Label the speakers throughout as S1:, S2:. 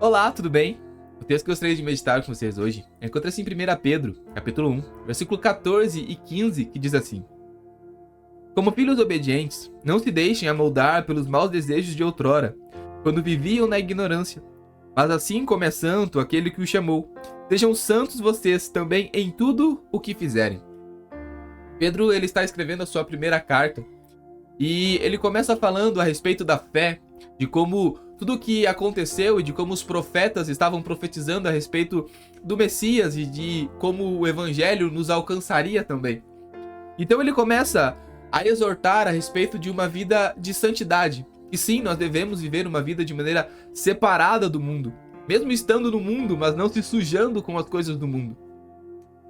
S1: Olá, tudo bem? O texto que eu gostaria de meditar com vocês hoje encontra-se em 1 Pedro, capítulo 1, versículo 14 e 15, que diz assim: Como filhos obedientes, não se deixem amoldar pelos maus desejos de outrora, quando viviam na ignorância. Mas assim como é santo aquele que o chamou, sejam santos vocês também em tudo o que fizerem. Pedro, ele está escrevendo a sua primeira carta, e ele começa falando a respeito da fé, de como tudo o que aconteceu e de como os profetas estavam profetizando a respeito do Messias e de como o evangelho nos alcançaria também. Então ele começa a exortar a respeito de uma vida de santidade. E sim, nós devemos viver uma vida de maneira separada do mundo, mesmo estando no mundo, mas não se sujando com as coisas do mundo.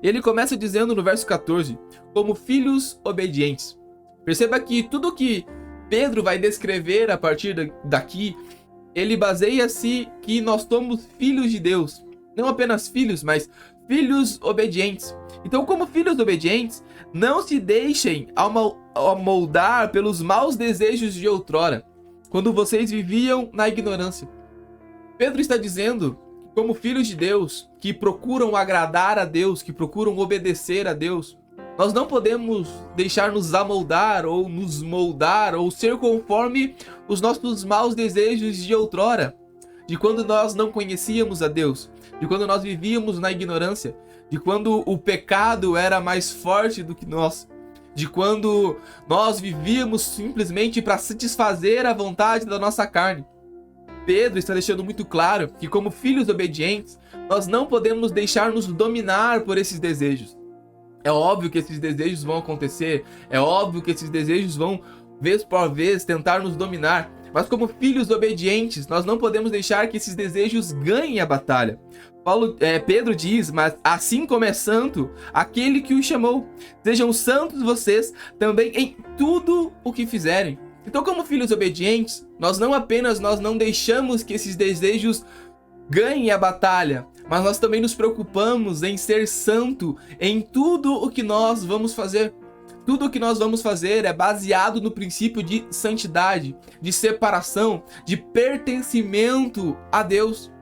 S1: E ele começa dizendo no verso 14, como filhos obedientes. Perceba que tudo que Pedro vai descrever a partir daqui, ele baseia-se que nós somos filhos de Deus. Não apenas filhos, mas filhos obedientes. Então, como filhos obedientes, não se deixem amoldar pelos maus desejos de outrora, quando vocês viviam na ignorância. Pedro está dizendo, como filhos de Deus, que procuram agradar a Deus, que procuram obedecer a Deus, nós não podemos deixar nos amoldar ou nos moldar ou ser conforme os nossos maus desejos de outrora, de quando nós não conhecíamos a Deus, de quando nós vivíamos na ignorância, de quando o pecado era mais forte do que nós, de quando nós vivíamos simplesmente para satisfazer a vontade da nossa carne. Pedro está deixando muito claro que, como filhos obedientes, nós não podemos deixar nos dominar por esses desejos. É óbvio que esses desejos vão acontecer, é óbvio que esses desejos vão, vez por vez, tentar nos dominar, mas como filhos obedientes, nós não podemos deixar que esses desejos ganhem a batalha. Pedro diz, mas assim como é santo aquele que o chamou, sejam santos vocês também em tudo o que fizerem. Então, como filhos obedientes, nós não deixamos que esses desejos ganhem a batalha, mas nós também nos preocupamos em ser santo em tudo o que nós vamos fazer. Tudo o que nós vamos fazer é baseado no princípio de santidade, de separação, de pertencimento a Deus.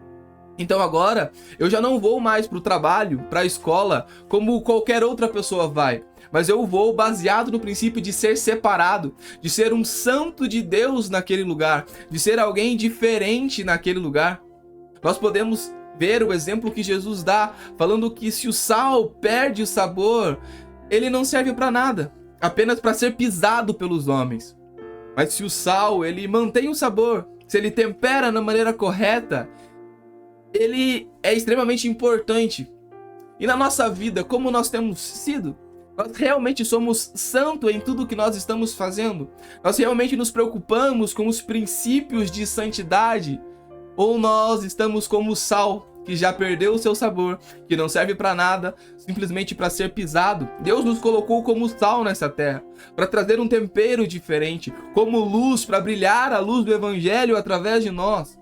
S1: Então agora, eu já não vou mais para o trabalho, para a escola, como qualquer outra pessoa vai. Mas eu vou baseado no princípio de ser separado, de ser um santo de Deus naquele lugar, de ser alguém diferente naquele lugar. Nós podemos ver o exemplo que Jesus dá, falando que se o sal perde o sabor, ele não serve para nada, apenas para ser pisado pelos homens. Mas se o sal, ele mantém o sabor, se ele tempera na maneira correta, ele é extremamente importante. E na nossa vida, como nós temos sido? Nós realmente somos santos em tudo que nós estamos fazendo? Nós realmente nos preocupamos com os princípios de santidade? Ou nós estamos como o sal, que já perdeu o seu sabor, que não serve para nada, simplesmente para ser pisado? Deus nos colocou como sal nessa terra, para trazer um tempero diferente, como luz, para brilhar a luz do evangelho através de nós.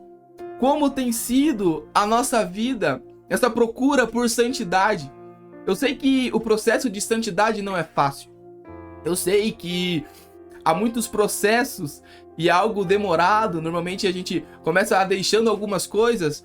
S1: Como tem sido a nossa vida, essa procura por santidade? Eu sei que o processo de santidade não é fácil. Eu sei que há muitos processos e é algo demorado. Normalmente a gente começa a deixando algumas coisas,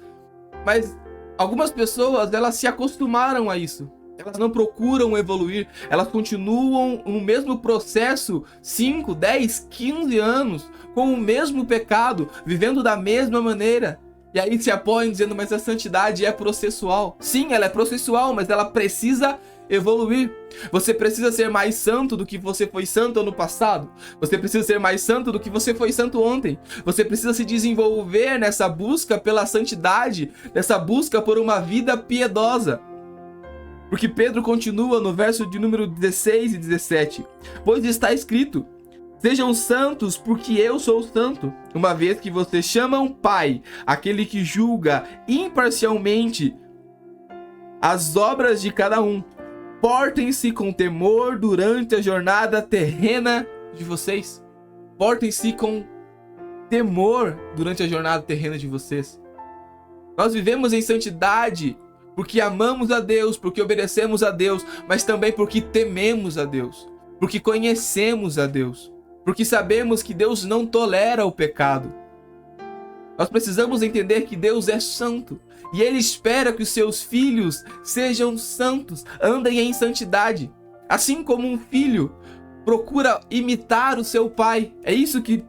S1: mas algumas pessoas, elas se acostumaram a isso. Elas não procuram evoluir, elas continuam no mesmo processo 5, 10, 15 anos, com o mesmo pecado, vivendo da mesma maneira. E aí se apoiam dizendo, mas a santidade é processual. Sim, ela é processual, mas ela precisa evoluir. Você precisa ser mais santo do que você foi santo ano passado. Você precisa ser mais santo do que você foi santo ontem. Você precisa se desenvolver nessa busca pela santidade, nessa busca por uma vida piedosa. Porque Pedro continua no verso de número 16 e 17. Pois está escrito: sejam santos porque eu sou santo, uma vez que vocês chamam Pai aquele que julga imparcialmente as obras de cada um. Portem-se com temor durante a jornada terrena de vocês. Portem-se com temor durante a jornada terrena de vocês. Nós vivemos em santidade porque amamos a Deus, porque obedecemos a Deus, mas também porque tememos a Deus, porque conhecemos a Deus, porque sabemos que Deus não tolera o pecado. Nós precisamos entender que Deus é santo e Ele espera que os seus filhos sejam santos, andem em santidade. Assim como um filho procura imitar o seu pai. É isso que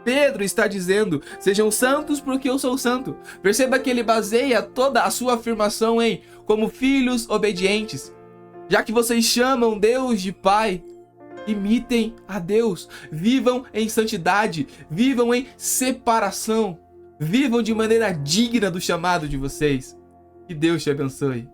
S1: Pedro está dizendo: sejam santos porque eu sou santo. Perceba que ele baseia toda a sua afirmação em como filhos obedientes. Já que vocês chamam Deus de Pai, imitem a Deus, vivam em santidade, vivam em separação, vivam de maneira digna do chamado de vocês. Que Deus te abençoe.